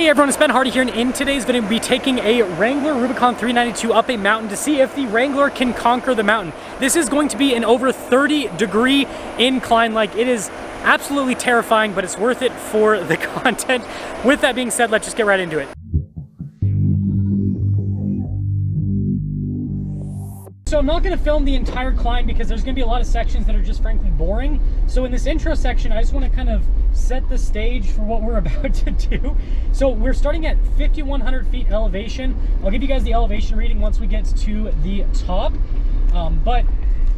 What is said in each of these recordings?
Hey everyone, it's Ben Hardy here, and in today's video we'll be taking a Wrangler Rubicon 392 up a mountain to see if the Wrangler can conquer the mountain. This is going to be an over 30-degree incline. Like, it is absolutely terrifying, but it's worth it for the content. With that being said, let's just get right into it. So I'm not going to film the entire climb because there's going to be a lot of sections that are just frankly boring. So in this intro section, I just want to kind of set the stage for what we're about to do. So we're starting at 5,100 feet elevation. I'll give you guys the elevation reading once we get to the top. But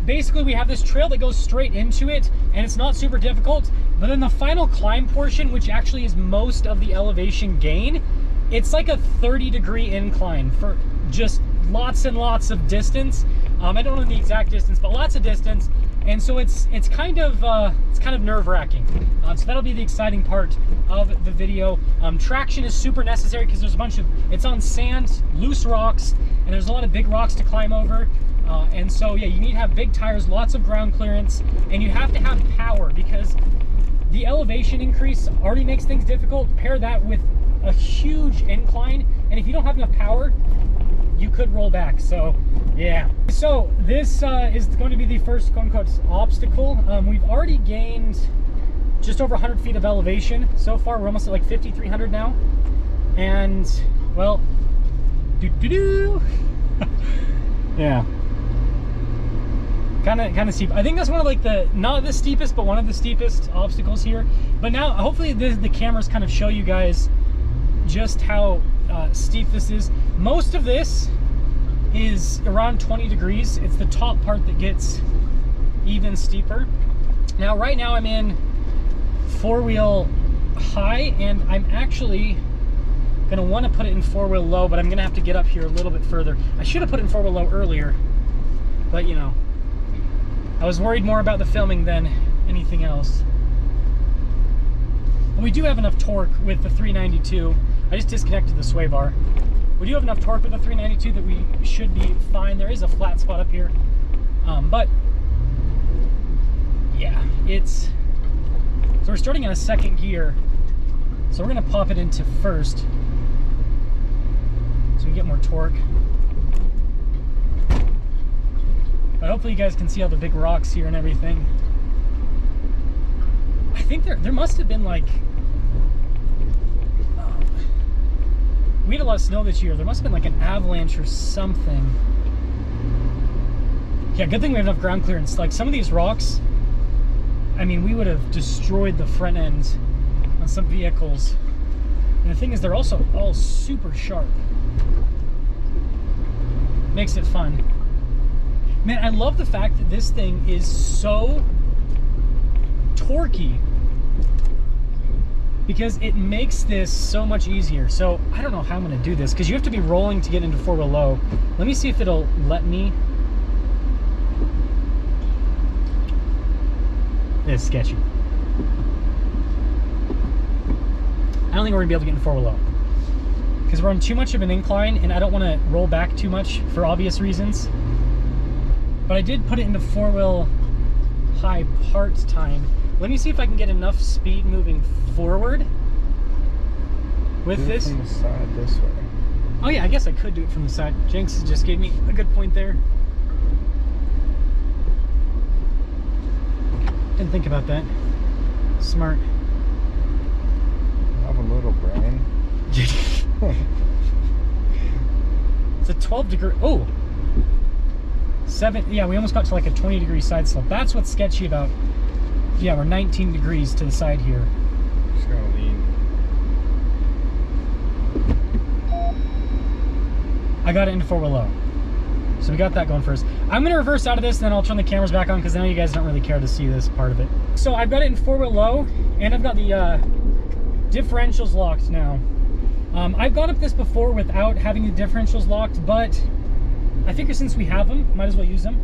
basically we have this trail that goes straight into it, and it's not super difficult. But then the final climb portion, which actually is most of the elevation gain, it's like a 30-degree incline for just lots and lots of distance. I don't know the exact distance, but lots of distance, and so it's kind of nerve-wracking. So that'll be the exciting part of the video. Traction is super necessary because there's a bunch of, it's on sand, loose rocks, and there's a lot of big rocks to climb over. And so yeah, you need to have big tires, lots of ground clearance, and you have to have power because the elevation increase already makes things difficult. Pair that with a huge incline, and if you don't have enough power, you could roll back. So yeah, so this is going to be the first quote-unquote obstacle. We've already gained just over 100 feet of elevation so far. We're almost at like 5,300 now, and well, yeah, kind of steep. I think that's one of like the, not the steepest, but one of the steepest obstacles here. But now hopefully the cameras kind of show you guys just how steep this is. Most of this is around 20 degrees. It's the top part that gets even steeper. Now right now I'm in four-wheel high, and I'm actually gonna want to put it in four-wheel low, but I'm gonna have to get up here a little bit further. I should have put it in four-wheel low earlier, but you know, I was worried more about the filming than anything else. And we do have enough torque with the 392. I just disconnected the sway bar. We do have enough torque with the 392 that we should be fine. There is a flat spot up here, but yeah, it's, so we're starting in a second gear, so we're gonna pop it into first so we get more torque. But hopefully you guys can see all the big rocks here and everything. I think there must have been like, we had a lot of snow this year. There must have been like an avalanche or something. Yeah, good thing we have enough ground clearance. Like some of these rocks, I mean, we would have destroyed the front ends on some vehicles. And the thing is, they're also all super sharp. Makes it fun. Man, I love the fact that this thing is so torquey, because it makes this so much easier. So I don't know how I'm gonna do this, because you have to be rolling to get into four-wheel low. Let me see if it'll let me. It's sketchy. I don't think we're gonna be able to get into four-wheel low because we're on too much of an incline, and I don't want to roll back too much for obvious reasons. But I did put it into four-wheel high part time. Let me see if I can get enough speed moving forward with this. From the side this way. Oh yeah, I guess I could do it from the side. Jinx just gave me a good point there. Didn't think about that. Smart. I have a little brain. It's a 12-degree. Oh, 7. Yeah, we almost got to like a 20-degree side slope. That's what's sketchy about. Yeah, we're 19 degrees to the side here. Just gonna lean. I got it into four-wheel low. So we got that going first. I'm gonna reverse out of this, and then I'll turn the cameras back on because I know you guys don't really care to see this part of it. So I've got it in four-wheel low, and I've got the differentials locked now. I've gone up this before without having the differentials locked, but I figure since we have them, might as well use them.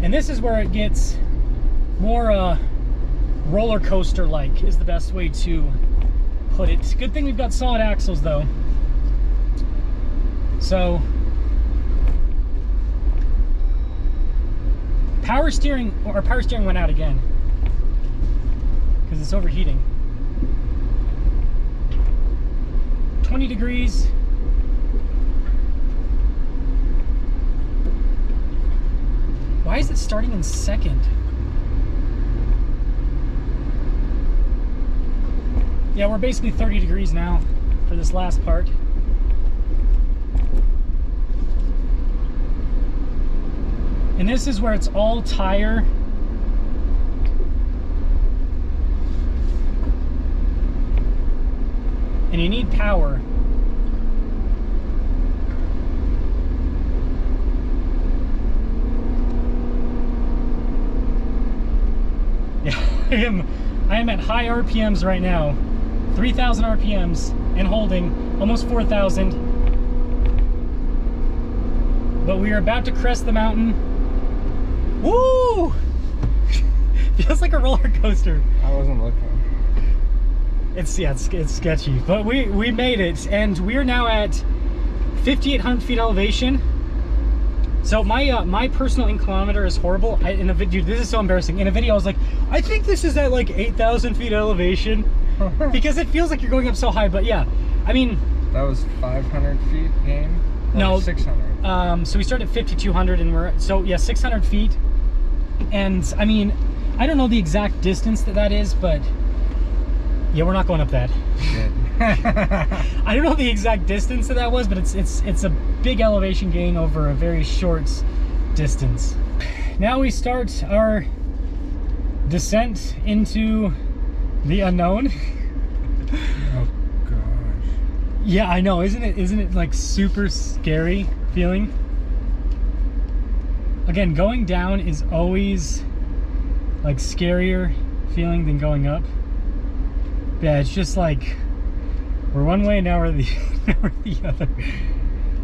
And this is where it gets more roller coaster like, is the best way to put it. Good thing we've got solid axles though. So power steering went out again because it's overheating. 20 degrees. Why is it starting in second? Yeah, we're basically 30 degrees now for this last part. And this is where it's all tire. And you need power. Yeah, I am at high RPMs right now. 3,000 RPMs and holding almost 4,000. But we are about to crest the mountain. Woo! Feels like a roller coaster. I wasn't looking. It's sketchy, but we made it, and we're now at 5,800 feet elevation. So my personal inclinometer is horrible. In a video, this is so embarrassing. In a video, I was like, I think this is at like 8,000 feet elevation because it feels like you're going up so high. But yeah, I mean, that was 500 feet game. No, 600. So we started at 5,200, and we're so yeah, 600 feet. And I mean, I don't know the exact distance that is, but yeah, we're not going up that. Good. I don't know the exact distance that was, but it's a big elevation gain over a very short distance. Now we start our descent into the unknown. Oh gosh. Yeah, I know. Isn't it like super scary feeling? Again, going down is always like scarier feeling than going up. Yeah, it's just like we're one way, now we're the other.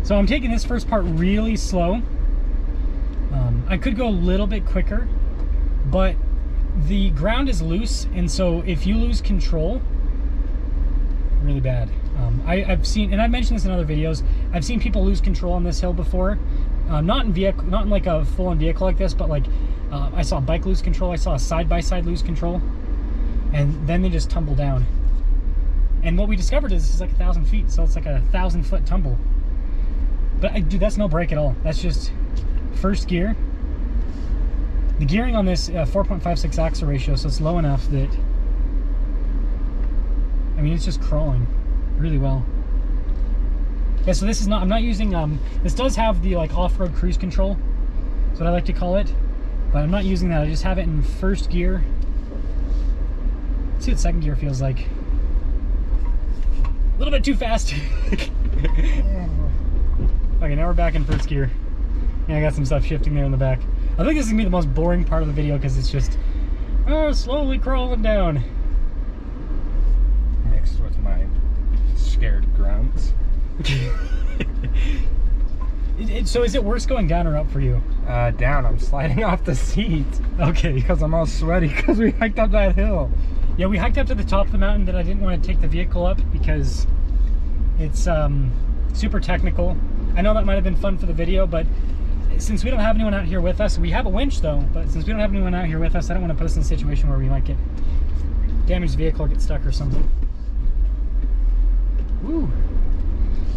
So I'm taking this first part really slow. I could go a little bit quicker, but the ground is loose, and so if you lose control, really bad. I've seen, and I've mentioned this in other videos, I've seen people lose control on this hill before. Not in like a full-on vehicle like this, but like I saw a bike lose control, I saw a side-by-side lose control, and then they just tumble down. And what we discovered is this is like 1,000 feet, so it's like a 1,000-foot tumble. But dude, that's no brake at all. That's just first gear. The gearing on this 4.56 axle ratio, so it's low enough that, I mean, it's just crawling really well. Yeah, so this is not, I'm not using, this does have the like off-road cruise control. That's what I like to call it. But I'm not using that, I just have it in first gear. Let's see what second gear feels like. A little bit too fast. Okay, now we're back in first gear. Yeah, I got some stuff shifting there in the back. I think this is gonna be the most boring part of the video because it's just slowly crawling down. Mixed with my scared grunts. So is it worse going down or up for you? Down. I'm sliding off the seat. Okay. Because I'm all sweaty because we hiked up that hill. Yeah, we hiked up to the top of the mountain that I didn't want to take the vehicle up because it's super technical. I know that might have been fun for the video, but since we don't have anyone out here with us, we have a winch though, but since we don't have anyone out here with us, I don't want to put us in a situation where we might get damaged vehicle or get stuck or something. Woo.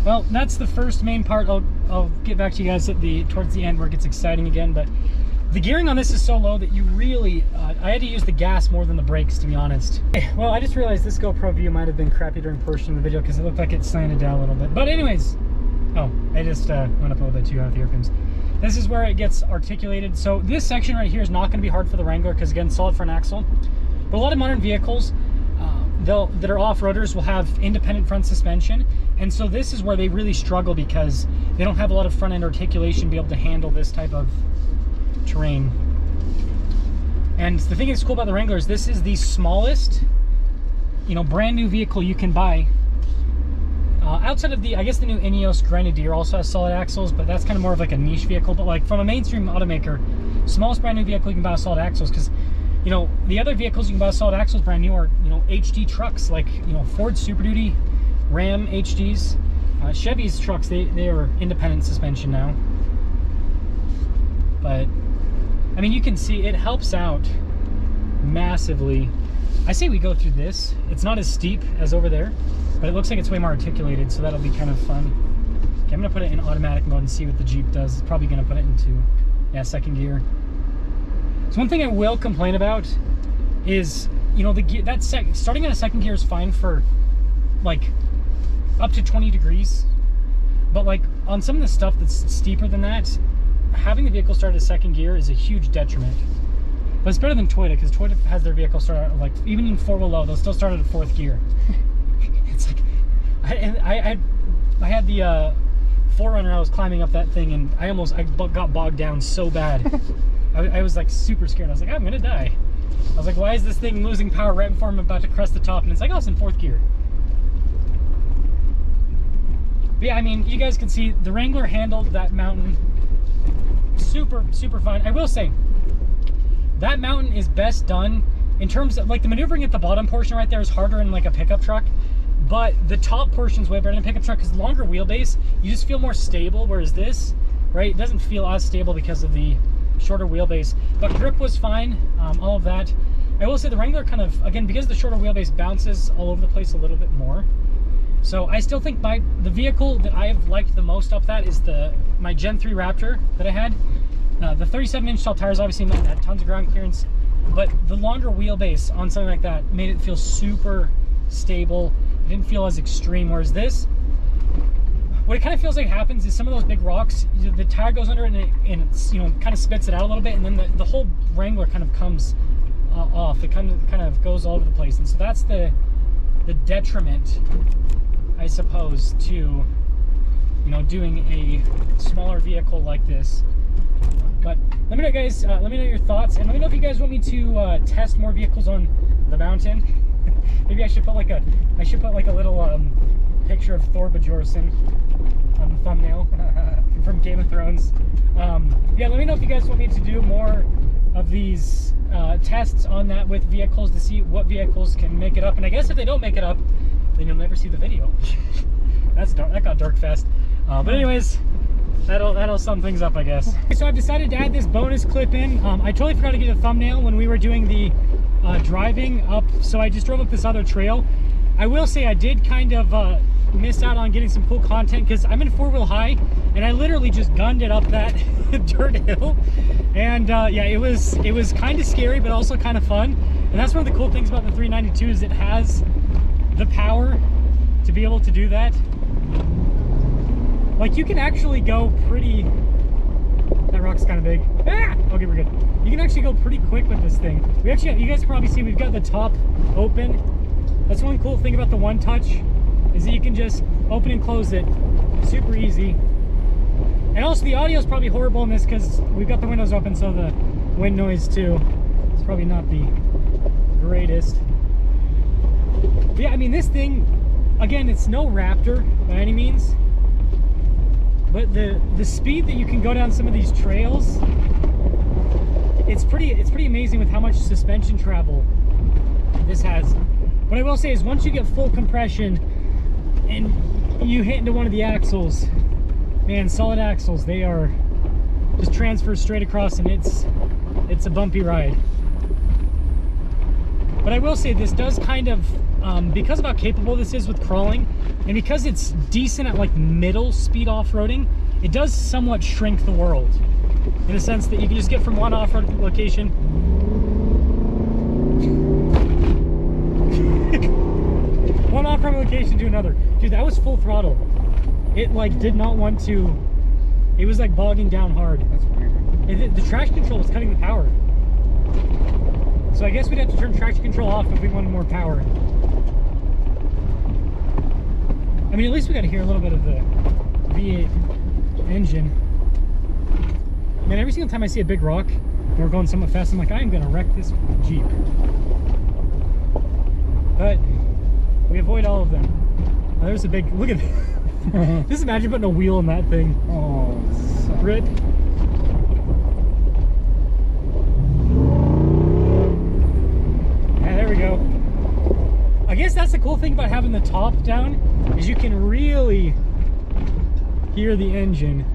Well, that's the first main part. I'll get back to you guys at towards the end where it gets exciting again, but the gearing on this is so low that you really, I had to use the gas more than the brakes, to be honest. Okay, well, I just realized this GoPro view might have been crappy during a portion of the video because it looked like it slanted down a little bit. But anyways, oh, I just went up a little bit too high with the earphones. This is where it gets articulated. So this section right here is not going to be hard for the Wrangler because, again, solid front axle. But a lot of modern vehicles that are off-roaders will have independent front suspension. And so this is where they really struggle because they don't have a lot of front-end articulation to be able to handle this type of terrain. And the thing that's cool about the Wrangler is this is the smallest, brand new vehicle you can buy. Outside of I guess the new Ineos Grenadier also has solid axles, but that's kind of more of like a niche vehicle. But like from a mainstream automaker, smallest brand new vehicle you can buy with solid axles, because the other vehicles you can buy with solid axles brand new are HD trucks, like Ford Super Duty, Ram HDs, Chevy's trucks. They are independent suspension now. But I mean, you can see it helps out massively. I say we go through this. It's not as steep as over there. But it looks like it's way more articulated, so that'll be kind of fun. Okay, I'm gonna put it in automatic mode and see what the Jeep does. It's probably gonna put it into, yeah, second gear. So one thing I will complain about is, you know, the gear, starting at a second gear is fine for like up to 20 degrees. But like on some of the stuff that's steeper than that, having the vehicle start at second gear is a huge detriment. But it's better than Toyota, because Toyota has their vehicle start at, like, even in 4-wheel low, they'll still start at a 4th gear. It's like, I had the 4Runner, I was climbing up that thing, and I got bogged down so bad. I was like super scared. I was like, I'm gonna die. I was like, why is this thing losing power right before I'm about to crest the top? And it's like, oh, it's in 4th gear. But yeah, I mean, you guys can see the Wrangler handled that mountain super, super fine. I will say, that mountain is best done in terms of, like, the maneuvering at the bottom portion right there is harder in like a pickup truck, but the top portion is way better than a pickup truck because longer wheelbase, you just feel more stable, whereas this, right, it doesn't feel as stable because of the shorter wheelbase. But grip was fine, all of that. I will say the Wrangler kind of, again, because the shorter wheelbase bounces all over the place a little bit more. So I still think the vehicle that I've liked the most up that is my Gen 3 Raptor that I had. The 37-inch tall tires obviously had tons of ground clearance, but the longer wheelbase on something like that made it feel super stable. It didn't feel as extreme, whereas this, what it kind of feels like happens is some of those big rocks, the tire goes under it and it's, you know, kind of spits it out a little bit, and then the whole Wrangler kind of comes off. It kind of goes all over the place, and so that's the detriment, I suppose, to, you know, doing a smaller vehicle like this. But let me know, guys, let me know your thoughts, and let me know if you guys want me to test more vehicles on the mountain. Maybe I should put like a little picture of Thor Bjornsson on the thumbnail from Game of Thrones. Yeah, let me know if you guys want me to do more of these tests on that with vehicles to see what vehicles can make it up. And I guess if they don't make it up, then you'll never see the video. That got dark fast. But anyways, that'll sum things up, I guess. So I've decided to add this bonus clip in. I totally forgot to get a thumbnail when we were doing the driving up, so I just drove up this other trail. I will say I did kind of miss out on getting some cool content because I'm in 4-wheel high, and I literally just gunned it up that dirt hill. And yeah, it was kind of scary, but also kind of fun. And that's one of the cool things about the 392 is it has the power to be able to do that. Like, you can actually go pretty... That rock's kind of big. Ah! Okay, we're good. You can actually go pretty quick with this thing. We actually, you guys can probably see we've got the top open. That's one cool thing about the One Touch, is that you can just open and close it super easy. And also the audio is probably horrible in this because we've got the windows open, so the wind noise too. It's probably not the greatest. But yeah, I mean, this thing, again, it's no Raptor by any means, but the speed that you can go down some of these trails, it's pretty amazing with how much suspension travel this has. What I will say is once you get full compression and you hit into one of the axles, man, solid axles, they are just transfer straight across, and it's a bumpy ride. But I will say this does kind of, because of how capable this is with crawling, and because it's decent at like middle speed off-roading, it does somewhat shrink the world in a sense that you can just get from one off-road location one off-road location to another. Dude, that was full throttle. It like did not want to, it was like bogging down hard. That's weird. The traction control was cutting the power. So I guess we'd have to turn traction control off if we wanted more power. I mean, at least we got to hear a little bit of the V8 engine. Man, every single time I see a big rock and we're going somewhat fast, I'm like, I am going to wreck this Jeep. But we avoid all of them. Oh, there's a big, look at this. Just imagine putting a wheel in that thing. Oh, Rip. Yeah, there we go. I guess that's the cool thing about having the top down, is you can really hear the engine.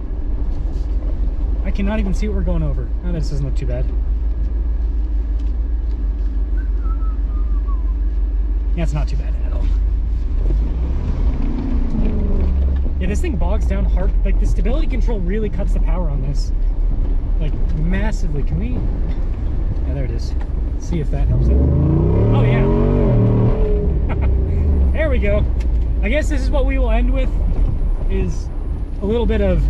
I cannot even see what we're going over. Oh, this doesn't look too bad. Yeah, it's not too bad at all. thing bogs down hard. Like the stability control really cuts the power on this, like massively. Can we? Yeah, there it is. Let's see if that helps it. Oh yeah. There we go. I guess this is what we will end with, is a little bit of